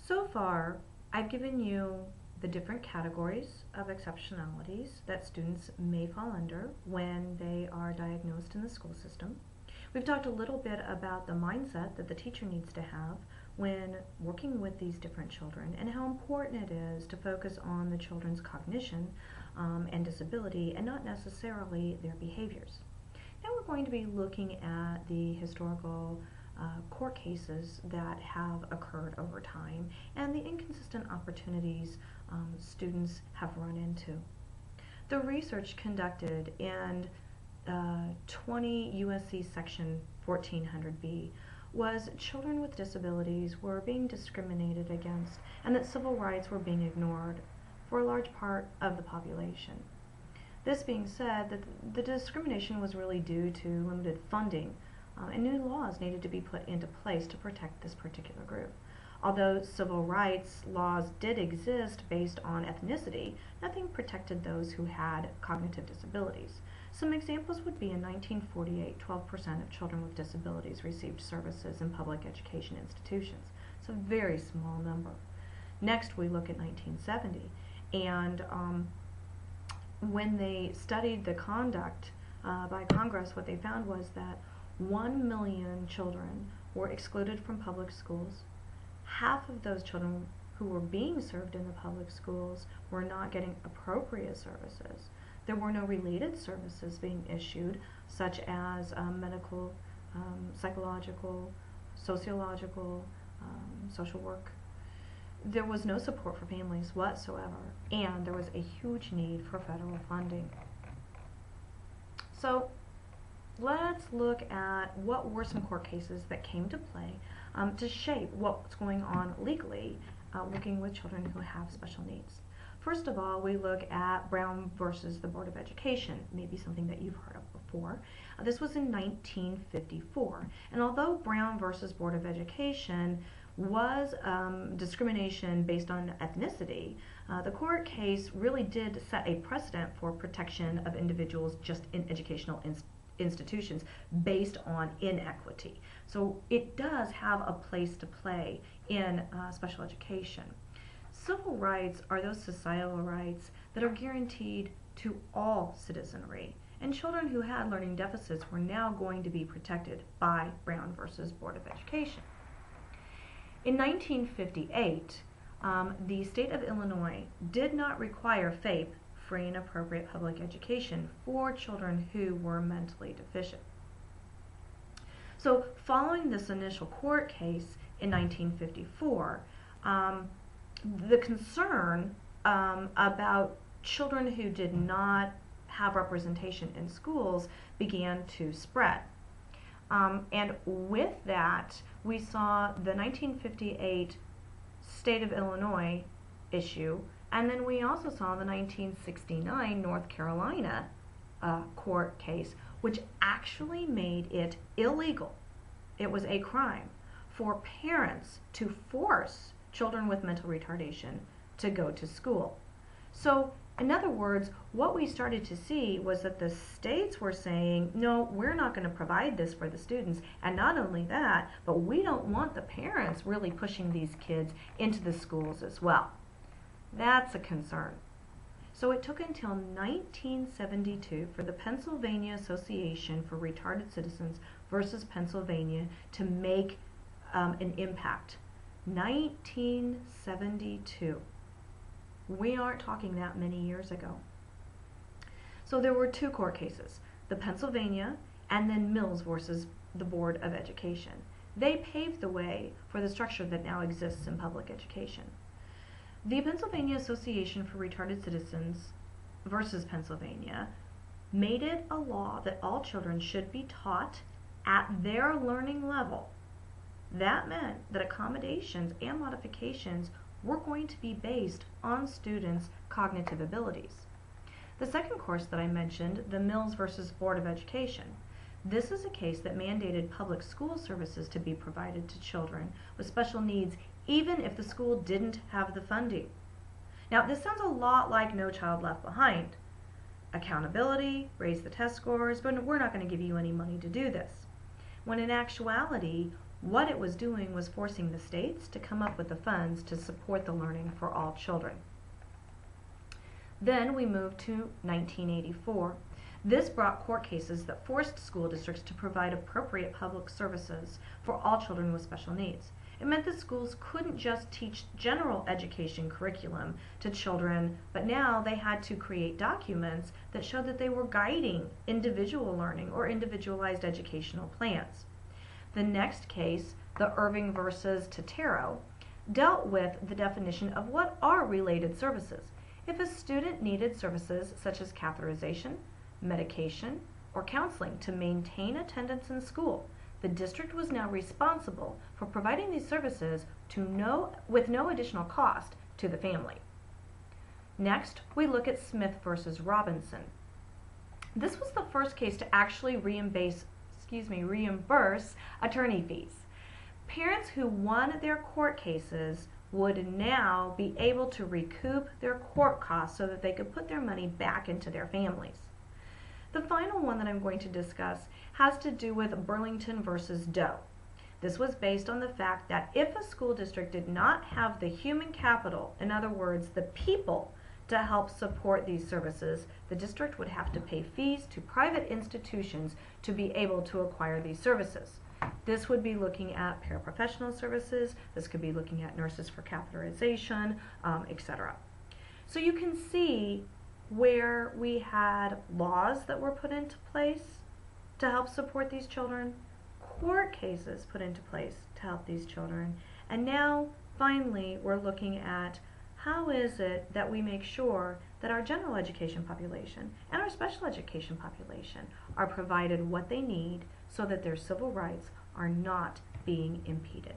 So far, I've given you the different categories of exceptionalities that students may fall under when they are diagnosed in the school system. We've talked a little bit about the mindset that the teacher needs to have when working with these different children and how important it is to focus on the children's cognition and disability and not necessarily their behaviors. Now we're going to be looking at the historical court cases that have occurred over time and the inconsistent opportunities students have run into. The research conducted in 20 USC section 1400B was children with disabilities were being discriminated against and that civil rights were being ignored for a large part of the population. This being said, the discrimination was really due to limited funding and new laws needed to be put into place to protect this particular group. Although civil rights laws did exist based on ethnicity, nothing protected those who had cognitive disabilities. Some examples would be in 1948, 12% of children with disabilities received services in public education institutions. It's a very small number. Next, we look at 1970, and when they studied the conduct by Congress, what they found was that 1 million children were excluded from public schools. Half of those children who were being served in the public schools were not getting appropriate services. There were no related services being issued, such as medical, psychological, sociological, social work. There was no support for families whatsoever, and there was a huge need for federal funding. So let's look at what were some court cases that came to play to shape what's going on legally working with children who have special needs. First of all, we look at Brown versus the Board of Education, maybe something that you've heard of before. This was in 1954, and although Brown versus Board of Education was discrimination based on ethnicity, the court case really did set a precedent for protection of individuals just in educational institutions based on inequity. So it does have a place to play in special education. Civil rights are those societal rights that are guaranteed to all citizenry, and children who had learning deficits were now going to be protected by Brown versus Board of Education. In 1958, the state of Illinois did not require FAPE, free and appropriate public education, for children who were mentally deficient. So following this initial court case in 1954, the concern about children who did not have representation in schools began to spread. And with that, we saw the 1958 State of Illinois issue, and then we also saw the 1969 North Carolina court case, which actually made it illegal. It was a crime for parents to force children with mental retardation to go to school. So, in other words, what we started to see was that the states were saying, no, we're not going to provide this for the students, and not only that, but we don't want the parents really pushing these kids into the schools as well. That's a concern. So it took until 1972 for the Pennsylvania Association for Retarded Citizens versus Pennsylvania to make an impact. 1972. We aren't talking that many years ago. So there were two court cases, the Pennsylvania and then Mills versus the Board of Education. They paved the way for the structure that now exists in public education. The Pennsylvania Association for Retarded Citizens versus Pennsylvania made it a law that all children should be taught at their learning level. That meant that accommodations and modifications were going to be based on students' cognitive abilities. The second course that I mentioned, the Mills versus Board of Education, this is a case that mandated public school services to be provided to children with special needs even if the school didn't have the funding. Now, this sounds a lot like No Child Left Behind. Accountability, raise the test scores, but we're not going to give you any money to do this. When in actuality, What it was doing was forcing the states to come up with the funds to support the learning for all children. Then we moved to 1984. This brought court cases that forced school districts to provide appropriate public services for all children with special needs. It meant that schools couldn't just teach general education curriculum to children, but now they had to create documents that showed that they were guiding individual learning or individualized educational plans. The next case, the Irving versus Totaro, dealt with the definition of what are related services. If a student needed services such as catheterization, medication, or counseling to maintain attendance in school, the district was now responsible for providing these services with no additional cost to the family. Next, we look at Smith versus Robinson. This was the first case to actually reimburse attorney fees. Parents who won their court cases would now be able to recoup their court costs so that they could put their money back into their families. The final one that I'm going to discuss has to do with Burlington versus Doe. This was based on the fact that if a school district did not have the human capital, in other words, the people, to help support these services, the district would have to pay fees to private institutions to be able to acquire these services. This would be looking at paraprofessional services, this could be looking at nurses for catheterization, etc. So you can see where we had laws that were put into place to help support these children, court cases put into place to help these children, and now finally we're looking at how is it that we make sure that our general education population and our special education population are provided what they need so that their civil rights are not being impeded.